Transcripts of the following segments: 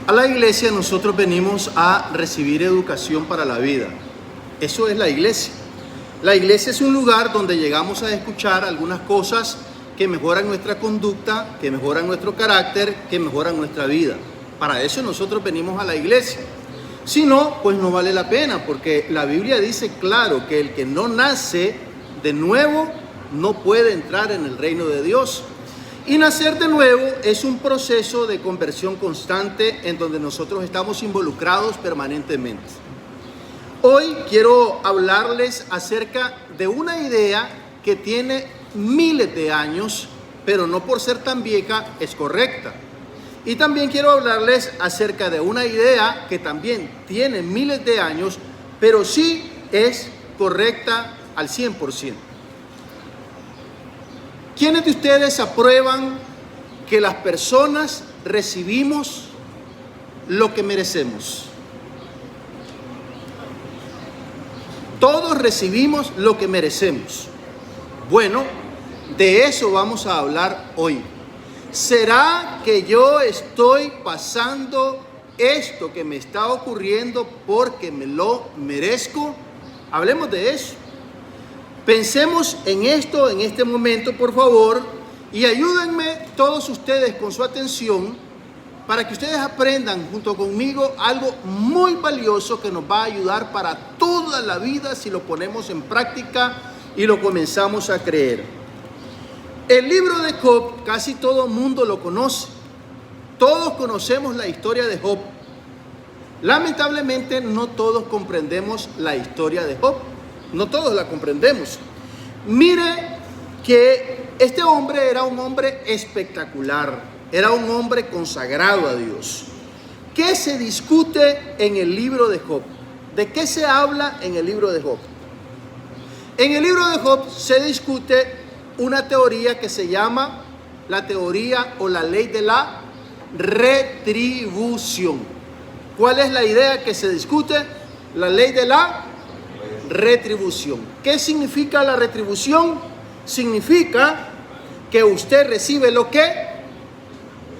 A la iglesia nosotros venimos a recibir educación para la vida. Eso es la iglesia. La iglesia es un lugar donde llegamos a escuchar algunas cosas que mejoran nuestra conducta, que mejoran nuestro carácter, que mejoran nuestra vida. Para eso nosotros venimos a la iglesia. Si no, pues no vale la pena, porque la Biblia dice claro que el que no nace de nuevo no puede entrar en el reino de Dios. Y nacer de nuevo es un proceso de conversión constante en donde nosotros estamos involucrados permanentemente. Hoy quiero hablarles acerca de una idea que tiene miles de años, pero no por ser tan vieja es correcta. Y también quiero hablarles acerca de una idea que también tiene miles de años, pero sí es correcta al 100%. ¿Quiénes de ustedes aprueban que las personas recibimos lo que merecemos? Todos recibimos lo que merecemos. Bueno, de eso vamos a hablar hoy. ¿Será que yo estoy pasando esto que me está ocurriendo porque me lo merezco? Hablemos de eso. Pensemos en esto en este momento, por favor, y ayúdenme todos ustedes con su atención para que ustedes aprendan junto conmigo algo muy valioso que nos va a ayudar para toda la vida si lo ponemos en práctica y lo comenzamos a creer. El libro de Job, casi todo el mundo lo conoce. Todos conocemos la historia de Job. Lamentablemente no todos comprendemos la historia de Job. No todos la comprendemos. Mire que este hombre era un hombre espectacular, era un hombre consagrado a Dios. ¿Qué se discute en el libro de Job? ¿De qué se habla en el libro de Job? En el libro de Job se discute una teoría que se llama la teoría o la ley de la retribución. ¿Cuál es la idea que se discute? La ley de la retribución. ¿Qué significa la retribución? Significa que usted recibe lo que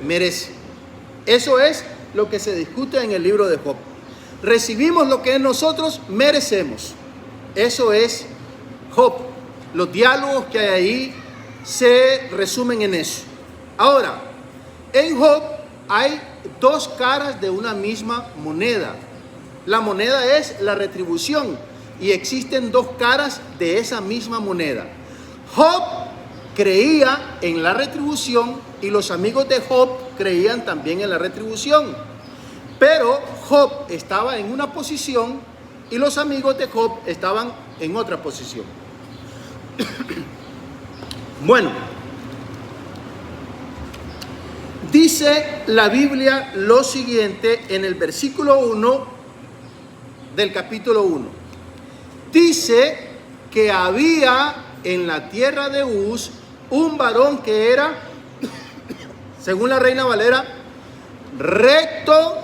merece. Eso es lo que se discute en el libro de Job. Recibimos lo que nosotros merecemos. Eso es Job. Los diálogos que hay ahí se resumen en eso. Ahora, en Job hay dos caras de una misma moneda. La moneda es la retribución. Y existen dos caras de esa misma moneda. Job creía en la retribución y los amigos de Job creían también en la retribución. Pero Job estaba en una posición y los amigos de Job estaban en otra posición. Bueno, dice la Biblia lo siguiente en el versículo 1 del capítulo 1. Dice que había en la tierra de Uz un varón que era, según la Reina Valera, recto,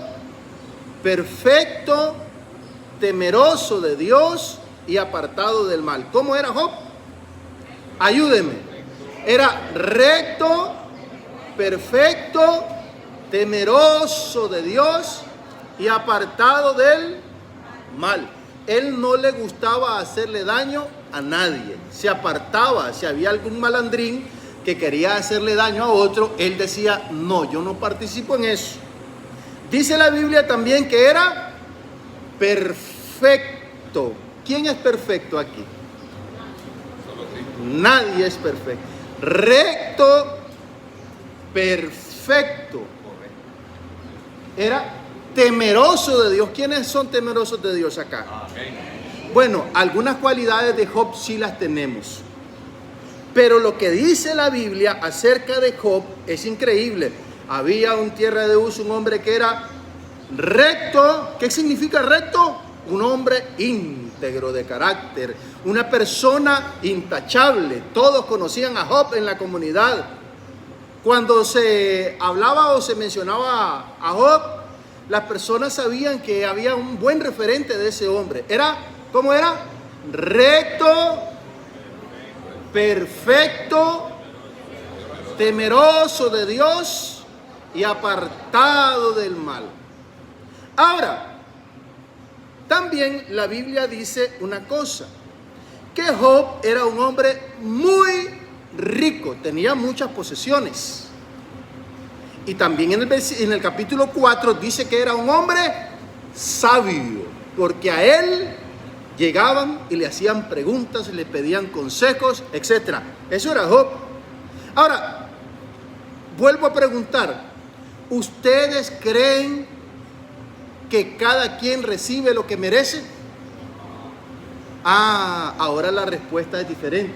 perfecto, temeroso de Dios y apartado del mal. ¿Cómo era Job? Ayúdeme. Era recto, perfecto, temeroso de Dios y apartado del mal. Él no le gustaba hacerle daño a nadie. Se apartaba. Si había algún malandrín que quería hacerle daño a otro, él decía, no, yo no participo en eso. Dice la Biblia también que era perfecto. ¿Quién es perfecto aquí? Nadie es perfecto. Recto, perfecto. Era temeroso de Dios. ¿Quiénes son temerosos de Dios acá? Bueno, algunas cualidades de Job sí las tenemos. Pero lo que dice la Biblia acerca de Job es increíble. Había en tierra de Uz un hombre que era recto. ¿Qué significa recto? Un hombre íntegro de carácter. Una persona intachable. Todos conocían a Job en la comunidad. Cuando se hablaba o se mencionaba a Job, las personas sabían que había un buen referente de ese hombre. ¿Cómo era? Recto, perfecto, temeroso de Dios y apartado del mal. Ahora, también la Biblia dice una cosa, que Job era un hombre muy rico, tenía muchas posesiones. Y también en el capítulo 4 dice que era un hombre sabio, porque a él llegaban y le hacían preguntas, le pedían consejos, etc. Eso era Job. Ahora, vuelvo a preguntar, ¿ustedes creen que cada quien recibe lo que merece? Ahora la respuesta es diferente.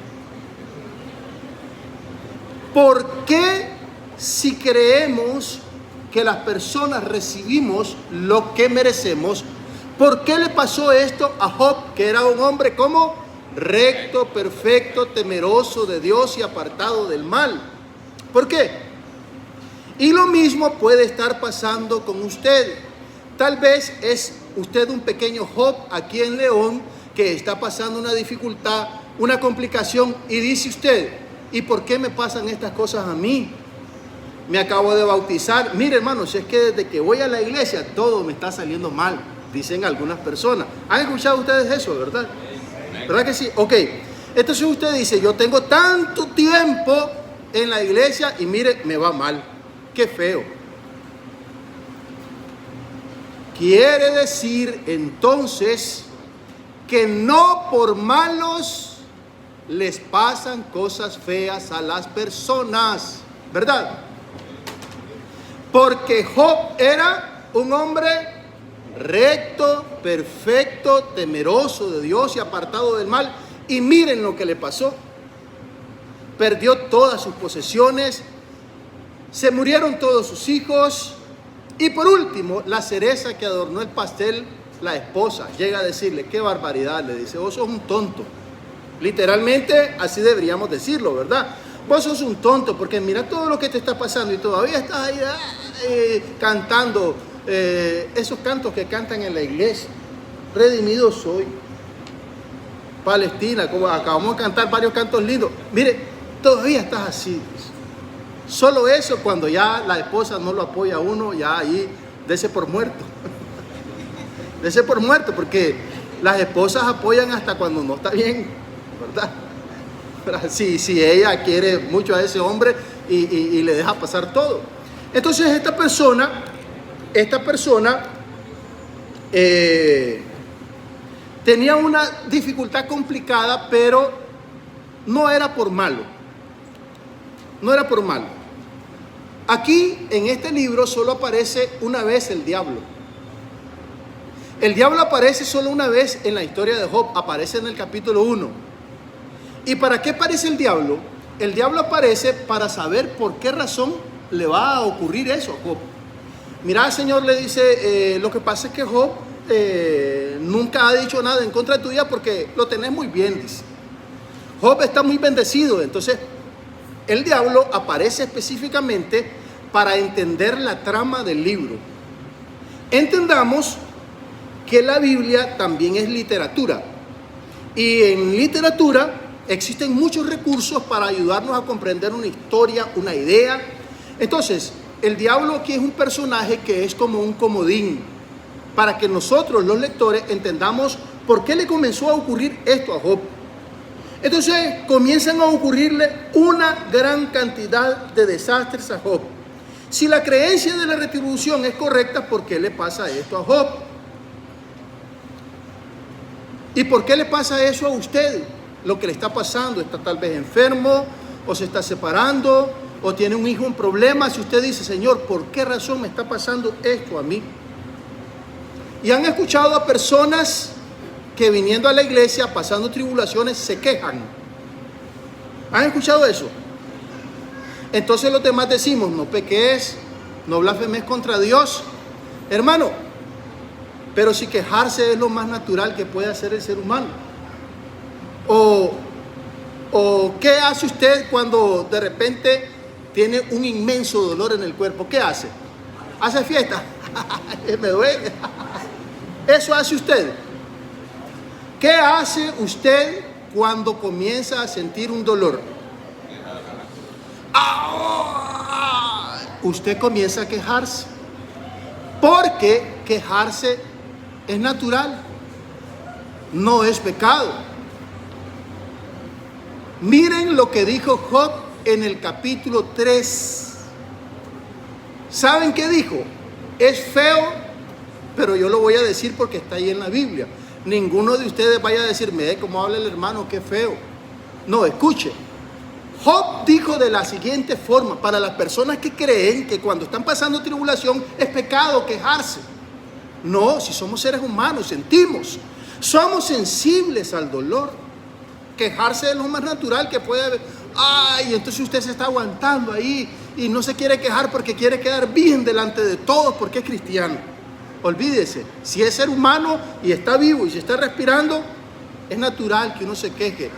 ¿Por qué, si creemos que las personas recibimos lo que merecemos, por qué le pasó esto a Job, que era un hombre como recto, perfecto, temeroso de Dios y apartado del mal? ¿Por qué? Y lo mismo puede estar pasando con usted. Tal vez es usted un pequeño Job aquí en León, que está pasando una dificultad, una complicación, y dice usted, ¿y por qué me pasan estas cosas a mí? Me acabo de bautizar. Mire, hermanos, es que desde que voy a la iglesia todo me está saliendo mal, dicen algunas personas. ¿Han escuchado ustedes eso, verdad? ¿Verdad que sí? Ok, entonces usted dice, yo tengo tanto tiempo en la iglesia y mire, me va mal. Qué feo. Quiere decir entonces que no por malos les pasan cosas feas a las personas, ¿verdad? Porque Job era un hombre recto, perfecto, temeroso de Dios y apartado del mal. Y miren lo que le pasó. Perdió todas sus posesiones, se murieron todos sus hijos. Y por último, la cereza que adornó el pastel, la esposa llega a decirle, qué barbaridad, le dice, vos sos un tonto. Literalmente así deberíamos decirlo, ¿verdad? Vos sos un tonto porque mira todo lo que te está pasando y todavía estás ahí cantando esos cantos que cantan en la iglesia. Redimido soy. Palestina, como acabamos de cantar varios cantos lindos. Mire, todavía estás así. Solo eso, cuando ya la esposa no lo apoya a uno, ya ahí dese por muerto. Dese por muerto, porque las esposas apoyan hasta cuando no está bien, ¿verdad? Si ella quiere mucho a ese hombre y le deja pasar todo. Entonces esta persona tenía una dificultad complicada, pero no era por malo. No era por malo. Aquí en este libro solo aparece una vez el diablo. El diablo aparece solo una vez en la historia de Job, aparece en el capítulo 1. ¿Y para qué aparece el diablo? El diablo aparece para saber por qué razón le va a ocurrir eso a Job. Mira, el Señor le dice, lo que pasa es que Job nunca ha dicho nada en contra tuya porque lo tenés muy bien, dice. Job está muy bendecido. Entonces el diablo aparece específicamente para entender la trama del libro. Entendamos que la Biblia también es literatura. Y en literatura existen muchos recursos para ayudarnos a comprender una historia, una idea. Entonces, el diablo aquí es un personaje que es como un comodín para que nosotros, los lectores, entendamos por qué le comenzó a ocurrir esto a Job. Entonces comienzan a ocurrirle una gran cantidad de desastres a Job. Si la creencia de la retribución es correcta, ¿por qué le pasa esto a Job? ¿Y por qué le pasa eso a usted? Lo que le está pasando, está tal vez enfermo, o se está separando, o tiene un hijo en problemas. Si usted dice, Señor, ¿por qué razón me está pasando esto a mí? Y han escuchado a personas que viniendo a la iglesia, pasando tribulaciones, se quejan. ¿Han escuchado eso? Entonces los demás decimos, no peques, no blasfemes contra Dios. Hermano, pero si quejarse es lo más natural que puede hacer el ser humano. O ¿qué hace usted cuando de repente tiene un inmenso dolor en el cuerpo? ¿Qué hace? ¿Hace fiesta? Me duele. Eso hace usted. ¿Qué hace usted cuando comienza a sentir un dolor? Usted comienza a quejarse. Porque quejarse es natural, no es pecado. Miren lo que dijo Job en el capítulo 3. ¿Saben qué dijo? Es feo, pero yo lo voy a decir porque está ahí en la Biblia. Ninguno de ustedes vaya a decirme, ¿cómo habla el hermano? Qué feo. No, escuche. Job dijo de la siguiente forma, para las personas que creen que cuando están pasando tribulación es pecado quejarse. No, si somos seres humanos, sentimos, somos sensibles al dolor. Quejarse es lo más natural que puede haber. Ay, entonces usted se está aguantando ahí y no se quiere quejar porque quiere quedar bien delante de todos porque es cristiano. Olvídese, si es ser humano y está vivo y se está respirando, es natural que uno se queje.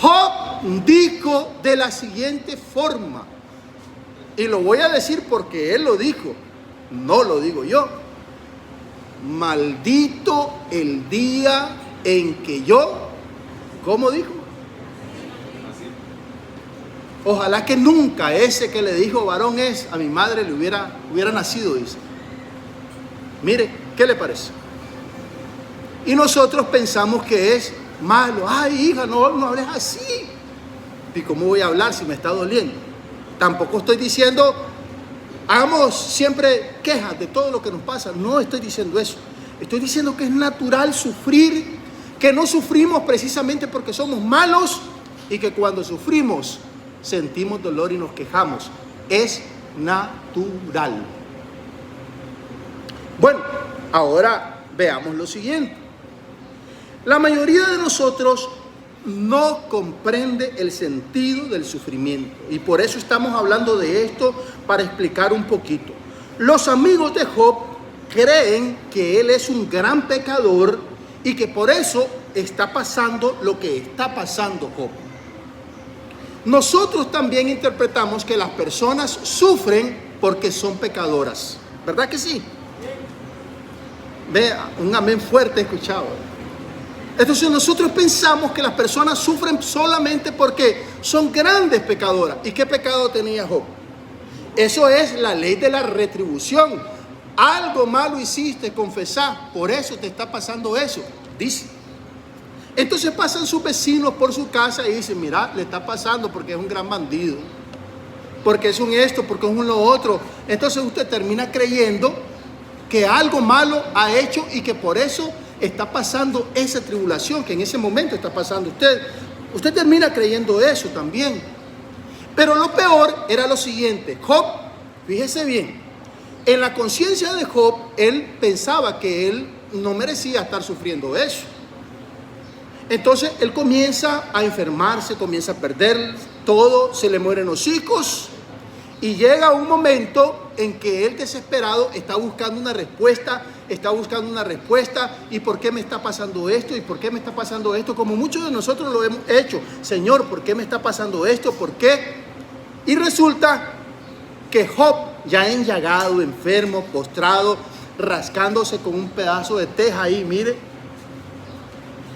Job dijo de la siguiente forma, y lo voy a decir porque él lo dijo, no lo digo yo. Maldito el día en que yo, ¿cómo dijo? Ojalá que nunca ese que le dijo varón es, a mi madre le hubiera nacido, dice. Mire, ¿qué le parece? Y nosotros pensamos que es malo. Ay, hija, no hables así. ¿Y cómo voy a hablar si me está doliendo? Tampoco estoy diciendo, hagamos siempre quejas de todo lo que nos pasa. No estoy diciendo eso. Estoy diciendo que es natural sufrir, que no sufrimos precisamente porque somos malos y que cuando sufrimos sentimos dolor y nos quejamos. Es natural. Bueno, ahora veamos lo siguiente. La mayoría de nosotros no comprende el sentido del sufrimiento y por eso estamos hablando de esto para explicar un poquito. Los amigos de Job creen que él es un gran pecador y que por eso está pasando lo que está pasando Job. Nosotros también interpretamos que las personas sufren porque son pecadoras, ¿verdad que sí? Vea, un amén fuerte escuchado. Entonces nosotros pensamos que las personas sufren solamente porque son grandes pecadoras. ¿Y qué pecado tenía Job? Eso es la ley de la retribución. Algo malo hiciste, confesá, por eso te está pasando eso, dice. Entonces pasan sus vecinos por su casa y dicen, mira, le está pasando porque es un gran bandido, porque es un esto, porque es un lo otro. Entonces usted termina creyendo que algo malo ha hecho y que por eso está pasando esa tribulación que en ese momento está pasando usted. Usted termina creyendo eso también. Pero lo peor era lo siguiente. Job, fíjese bien, en la conciencia de Job, él pensaba que él no merecía estar sufriendo eso. Entonces él comienza a enfermarse, comienza a perder todo, se le mueren los hijos y llega un momento en que él desesperado está buscando una respuesta, ¿y por qué me está pasando esto? ¿Y por qué me está pasando esto? Como muchos de nosotros lo hemos hecho. Señor, ¿por qué me está pasando esto? ¿Por qué? Y resulta que Job, ya enllagado, enfermo, postrado, rascándose con un pedazo de teja ahí, mire,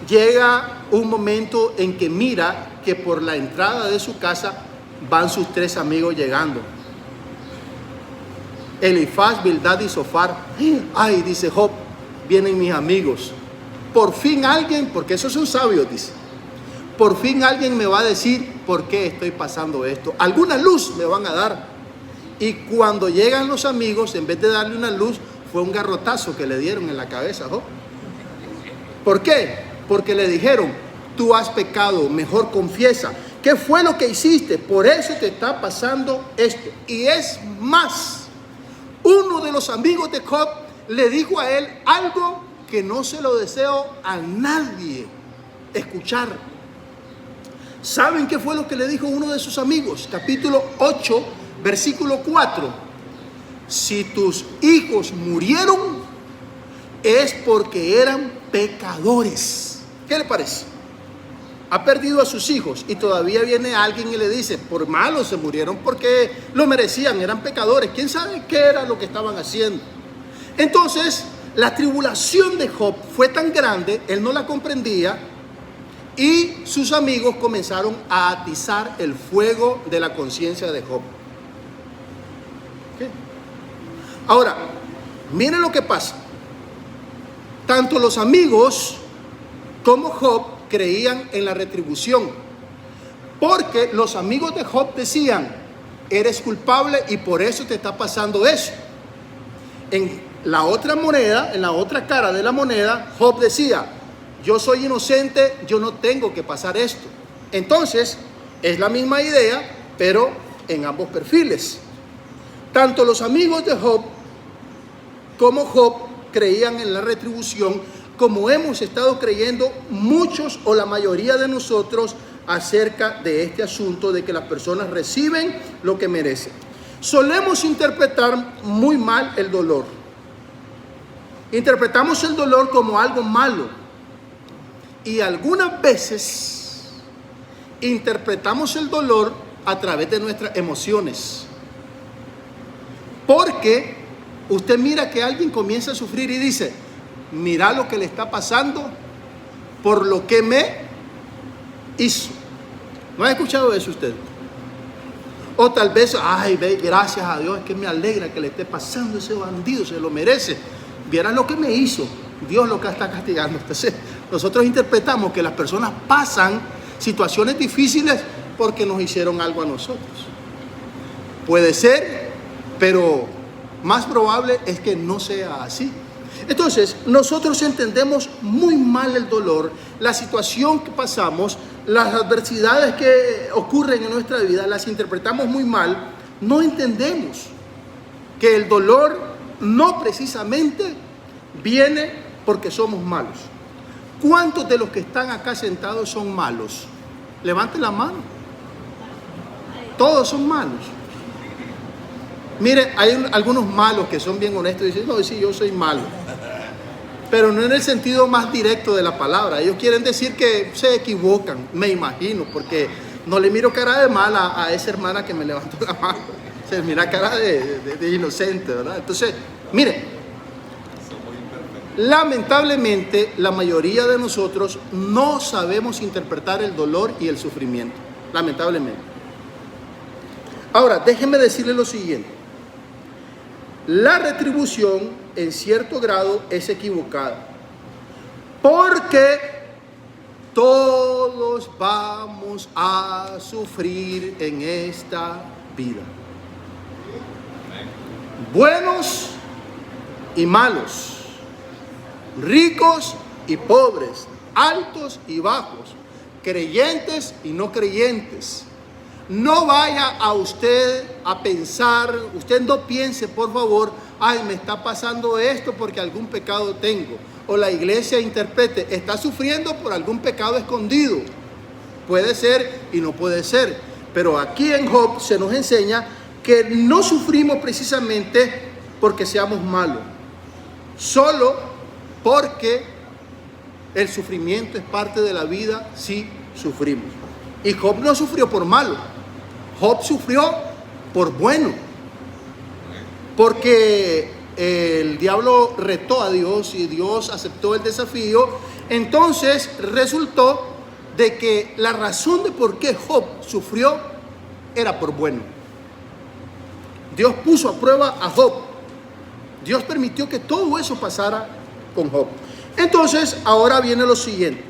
llega un momento en que mira que por la entrada de su casa van sus 3 amigos llegando. Elifaz, Bildad y Zofar. Ay, dice Job, vienen mis amigos. Por fin alguien, porque esos son sabios, dice. Por fin alguien me va a decir por qué estoy pasando esto. Alguna luz me van a dar. Y cuando llegan los amigos, en vez de darle una luz, fue un garrotazo que le dieron en la cabeza a Job. ¿Por qué? Porque le dijeron, tú has pecado, mejor confiesa. ¿Qué fue lo que hiciste? Por eso te está pasando esto. Y es más, uno de los amigos de Job le dijo a él algo que no se lo deseo a nadie escuchar. ¿Saben qué fue lo que le dijo uno de sus amigos? Capítulo 8, versículo 4. Si tus hijos murieron, es porque eran pecadores. ¿Qué le parece? Ha perdido a sus hijos y todavía viene alguien y le dice, por malos se murieron porque lo merecían, eran pecadores. ¿Quién sabe qué era lo que estaban haciendo? Entonces, la tribulación de Job fue tan grande, él no la comprendía y sus amigos comenzaron a atizar el fuego de la conciencia de Job. ¿Qué? Ahora, Miren lo que pasa. Tanto los amigos como Job creían en la retribución, porque los amigos de Job decían: eres culpable y por eso te está pasando eso. En la otra moneda, en la otra cara de la moneda, Job decía: yo soy inocente, yo no tengo que pasar esto. Entonces, es la misma idea, pero en ambos perfiles. Tanto los amigos de Job como Job creían en la retribución, como hemos estado creyendo muchos o la mayoría de nosotros acerca de este asunto de que las personas reciben lo que merecen. Solemos interpretar muy mal el dolor. Interpretamos el dolor como algo malo, y algunas veces interpretamos el dolor a través de nuestras emociones. Porque usted mira que alguien comienza a sufrir y dice: mira lo que le está pasando por lo que me hizo. ¿No ha escuchado eso usted? O tal vez: ay, ve, gracias a Dios, es que me alegra que le esté pasando ese bandido, se lo merece. Vieran lo que me hizo, Dios lo que está castigando. Entonces, nosotros interpretamos que las personas pasan situaciones difíciles porque nos hicieron algo a nosotros. Puede ser, pero más probable es que no sea así. Entonces, nosotros entendemos muy mal el dolor, la situación que pasamos, las adversidades que ocurren en nuestra vida, las interpretamos muy mal. No entendemos que el dolor no precisamente viene porque somos malos. ¿Cuántos de los que están acá sentados son malos? Levanten la mano. Todos son malos. Mire, hay algunos malos que son bien honestos y dicen: no, sí, yo soy malo. Pero no en el sentido más directo de la palabra. Ellos quieren decir que se equivocan, me imagino, porque no le miro cara de mal a esa hermana que me levantó la mano. Se mira cara de inocente, ¿verdad? Entonces, mire, lamentablemente la mayoría de nosotros no sabemos interpretar el dolor y el sufrimiento. Lamentablemente. Ahora, déjenme decirle lo siguiente. La retribución, en cierto grado, es equivocada, porque todos vamos a sufrir en esta vida, buenos y malos, ricos y pobres, altos y bajos, creyentes y no creyentes. No vaya a usted a pensar, usted no piense, por favor: ay, me está pasando esto porque algún pecado tengo. O la iglesia interprete: está sufriendo por algún pecado escondido. Puede ser y no puede ser. Pero aquí en Job se nos enseña que no sufrimos precisamente porque seamos malos, solo porque el sufrimiento es parte de la vida. Sí, sufrimos. Y Job no sufrió por malo. Job sufrió por bueno, porque el diablo retó a Dios y Dios aceptó el desafío. Entonces resultó de que la razón de por qué Job sufrió era por bueno. Dios puso a prueba a Job. Dios permitió que todo eso pasara con Job. Entonces, ahora viene lo siguiente.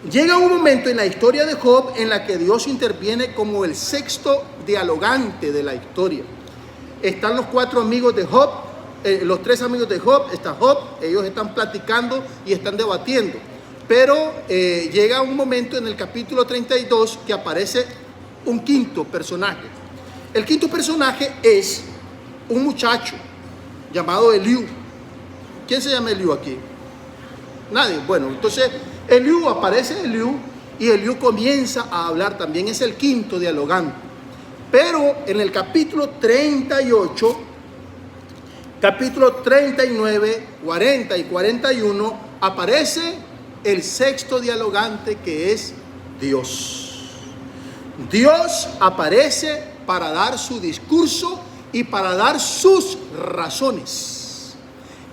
Llega un momento en la historia de Job en la que Dios interviene como el sexto dialogante de la historia. Están los cuatro amigos de Job, los tres amigos de Job, está Job, ellos están platicando y están debatiendo. Pero llega un momento en el capítulo 32 que aparece un quinto personaje. El quinto personaje es un muchacho llamado Eliú. ¿Quién se llama Eliú aquí? Nadie. Bueno, entonces aparece Eliú y Eliú comienza a hablar también. Es el quinto dialogante. Pero en el capítulo 38, capítulo 39, 40 y 41 aparece el sexto dialogante, que es Dios. Dios aparece para dar su discurso y para dar sus razones.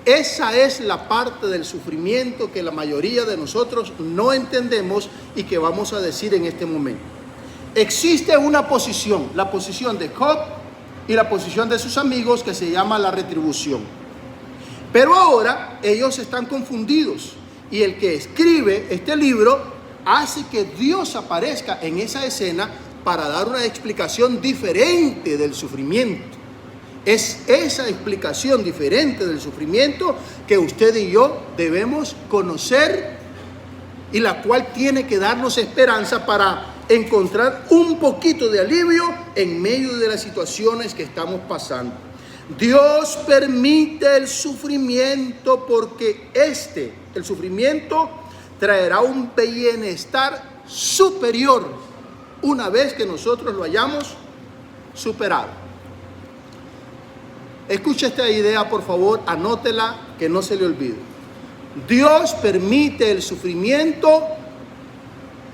Esa es la parte del sufrimiento que la mayoría de nosotros no entendemos y que vamos a decir en este momento. Existe una posición, la posición de Job y la posición de sus amigos, que se llama la retribución. Pero ahora ellos están confundidos y el que escribe este libro hace que Dios aparezca en esa escena para dar una explicación diferente del sufrimiento. Es esa explicación diferente del sufrimiento que usted y yo debemos conocer y la cual tiene que darnos esperanza para encontrar un poquito de alivio en medio de las situaciones que estamos pasando. Dios permite el sufrimiento porque el sufrimiento traerá un bienestar superior una vez que nosotros lo hayamos superado. Escucha esta idea, por favor, anótela, que no se le olvide. Dios permite el sufrimiento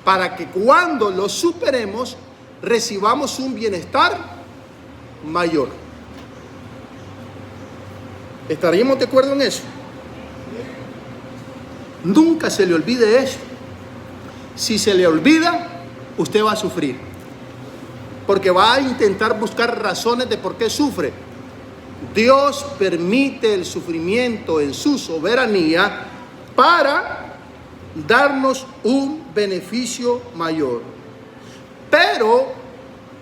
para que cuando lo superemos recibamos un bienestar mayor. ¿Estaríamos de acuerdo en eso? Nunca se le olvide eso. Si se le olvida, usted va a sufrir, porque va a intentar buscar razones de por qué sufre. Dios permite el sufrimiento en su soberanía para darnos un beneficio mayor. Pero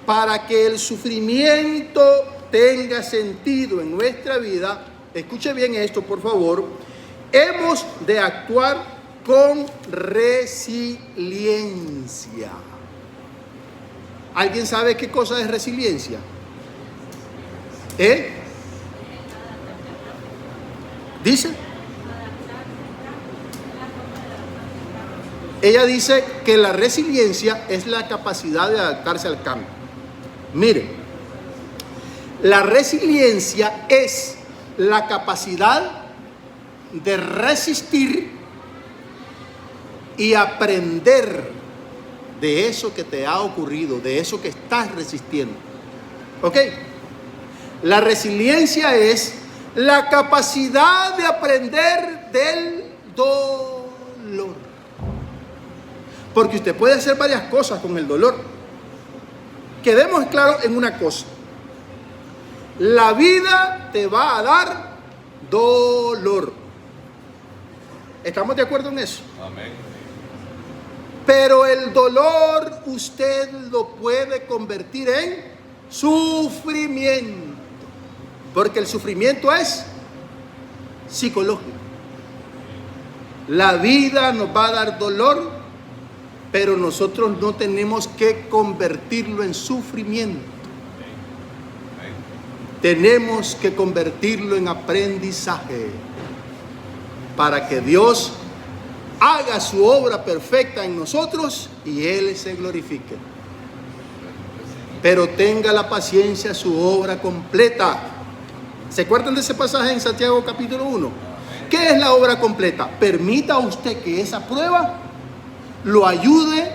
para que el sufrimiento tenga sentido en nuestra vida, escuche bien esto, por favor, hemos de actuar con resiliencia. ¿Alguien sabe qué cosa es resiliencia? Dice. Ella dice que la resiliencia es la capacidad de adaptarse al cambio. Mire, la resiliencia es la capacidad de resistir y aprender de eso que te ha ocurrido, de eso que estás resistiendo. ¿Ok? La resiliencia es la capacidad de aprender del dolor. Porque usted puede hacer varias cosas con el dolor. Quedemos claros en una cosa. La vida te va a dar dolor. ¿Estamos de acuerdo en eso? Amén. Pero el dolor usted lo puede convertir en sufrimiento. Porque el sufrimiento es psicológico. La vida nos va a dar dolor, pero nosotros no tenemos que convertirlo en sufrimiento. Tenemos que convertirlo en aprendizaje para que Dios haga su obra perfecta en nosotros y Él se glorifique. Pero tenga la paciencia, su obra completa. ¿Se acuerdan de ese pasaje en Santiago capítulo 1? ¿Qué es la obra completa? Permita usted que esa prueba lo ayude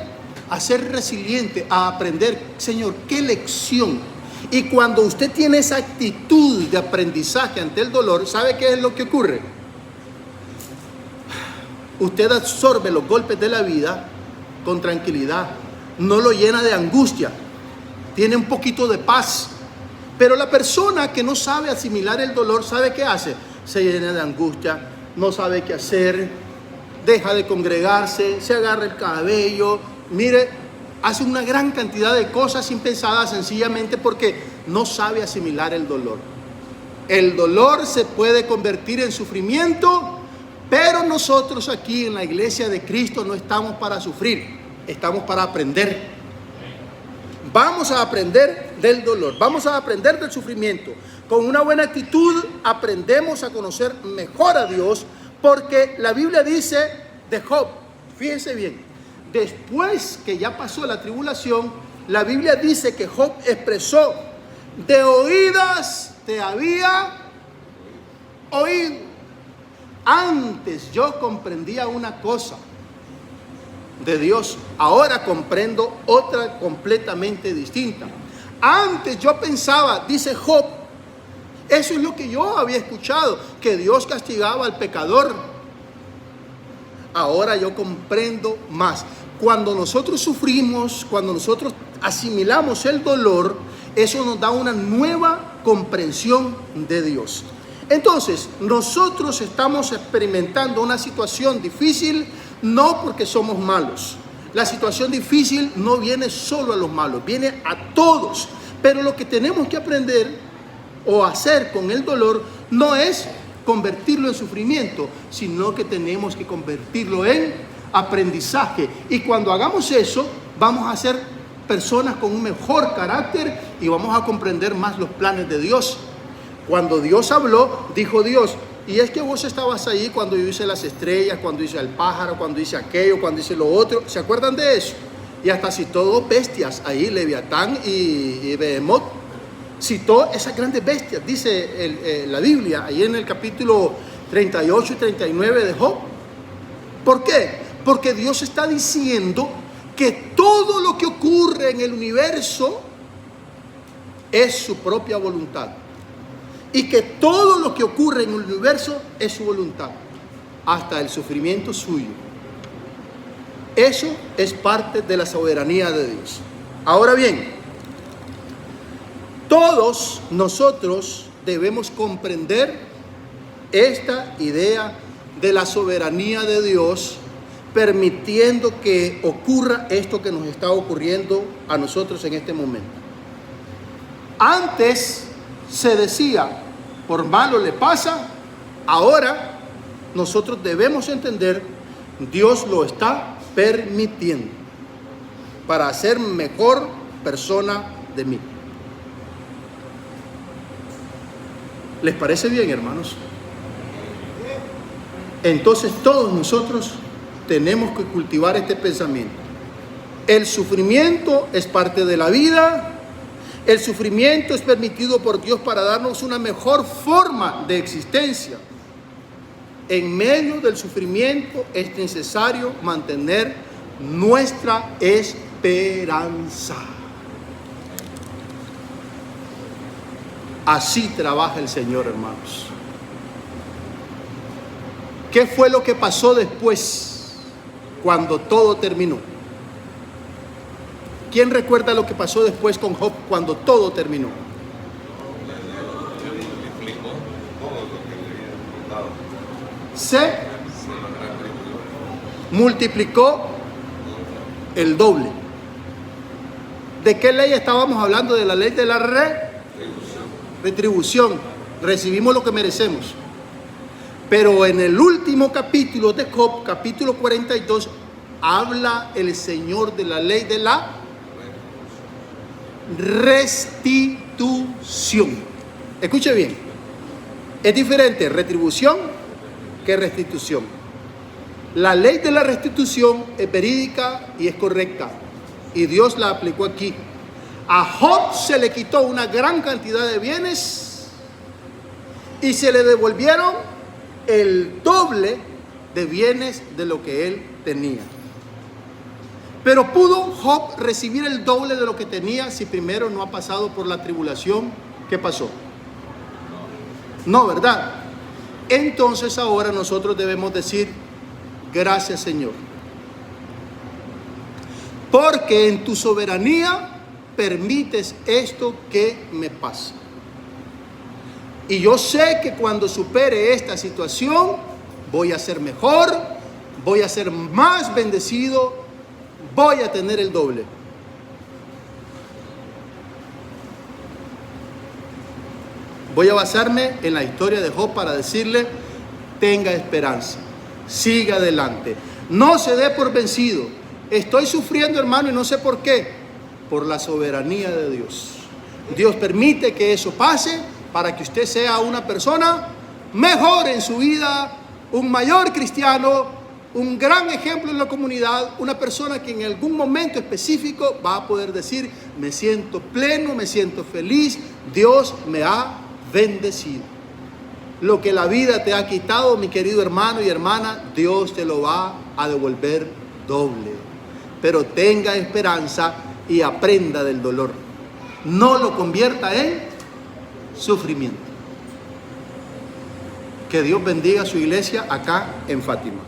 a ser resiliente, a aprender, Señor, qué lección. Y cuando usted tiene esa actitud de aprendizaje ante el dolor, ¿sabe qué es lo que ocurre? Usted absorbe los golpes de la vida con tranquilidad, no lo llena de angustia, tiene un poquito de paz. Pero la persona que no sabe asimilar el dolor, ¿sabe qué hace? Se llena de angustia, no sabe qué hacer, deja de congregarse, se agarra el cabello, mire, hace una gran cantidad de cosas impensadas sencillamente porque no sabe asimilar el dolor. El dolor se puede convertir en sufrimiento, pero nosotros aquí en la iglesia de Cristo no estamos para sufrir, estamos para aprender. Vamos a aprender del dolor, vamos a aprender del sufrimiento. Con una buena actitud aprendemos a conocer mejor a Dios, porque la Biblia dice de Job, fíjense bien, después que ya pasó la tribulación, la Biblia dice que Job expresó: de oídas te había oído. Antes yo comprendía una cosa de Dios, ahora comprendo otra completamente distinta. Antes yo pensaba, dice Job, eso es lo que yo había escuchado, que Dios castigaba al pecador. Ahora yo comprendo más. Cuando nosotros sufrimos, cuando nosotros asimilamos el dolor, eso nos da una nueva comprensión de Dios. Entonces, nosotros estamos experimentando una situación difícil no porque somos malos. La situación difícil no viene solo a los malos, viene a todos. Pero lo que tenemos que aprender o hacer con el dolor no es convertirlo en sufrimiento, sino que tenemos que convertirlo en aprendizaje. Y cuando hagamos eso, vamos a ser personas con un mejor carácter y vamos a comprender más los planes de Dios. Cuando Dios habló, dijo Dios: y es que vos estabas ahí cuando yo hice las estrellas, cuando hice el pájaro, cuando hice aquello, cuando hice lo otro. ¿Se acuerdan de eso? Y hasta citó dos bestias ahí, Leviatán y Behemoth. Citó esas grandes bestias, dice la Biblia, ahí en el capítulo 38 y 39 de Job. ¿Por qué? Porque Dios está diciendo que todo lo que ocurre en el universo es su propia voluntad. Y que todo lo que ocurre en el universo es su voluntad, hasta el sufrimiento suyo. Eso es parte de la soberanía de Dios. Ahora bien, todos nosotros debemos comprender esta idea de la soberanía de Dios, permitiendo que ocurra esto que nos está ocurriendo a nosotros en este momento. Antes se decía: por malo le pasa. Ahora nosotros debemos entender: Dios lo está permitiendo para hacer mejor persona de mí. ¿Les parece bien, hermanos? Entonces todos nosotros tenemos que cultivar este pensamiento. El sufrimiento es parte de la vida. El sufrimiento es permitido por Dios para darnos una mejor forma de existencia. En medio del sufrimiento es necesario mantener nuestra esperanza. Así trabaja el Señor, hermanos. ¿Qué fue lo que pasó después, cuando todo terminó? ¿Quién recuerda lo que pasó después con Job cuando todo terminó? Se multiplicó el doble. ¿De qué ley estábamos hablando? De la ley de la retribución. Recibimos lo que merecemos. Pero en el último capítulo de Job, capítulo 42, habla el Señor de la ley de la restitución. Escuche bien, es diferente retribución que restitución. La ley de la restitución es verídica y es correcta, y Dios la aplicó aquí. A Job se le quitó una gran cantidad de bienes y se le devolvieron el doble de bienes de lo que él tenía. Pero ¿pudo Job recibir el doble de lo que tenía si primero no ha pasado por la tribulación? ¿Qué pasó? No, ¿verdad? Entonces ahora nosotros debemos decir: gracias, Señor, porque en tu soberanía permites esto que me pasa. Y yo sé que cuando supere esta situación voy a ser mejor, voy a ser más bendecido, voy a tener el doble. Voy a basarme en la historia de Job para decirle: tenga esperanza, siga adelante, no se dé por vencido. Estoy sufriendo, hermano, y no sé por qué. Por la soberanía de Dios. Dios permite que eso pase para que usted sea una persona mejor en su vida, un mayor cristiano, un gran ejemplo en la comunidad, una persona que en algún momento específico va a poder decir: me siento pleno, me siento feliz, Dios me ha bendecido. Lo que la vida te ha quitado, mi querido hermano y hermana, Dios te lo va a devolver doble. Pero tenga esperanza y aprenda del dolor. No lo convierta en sufrimiento. Que Dios bendiga a su iglesia acá en Fátima.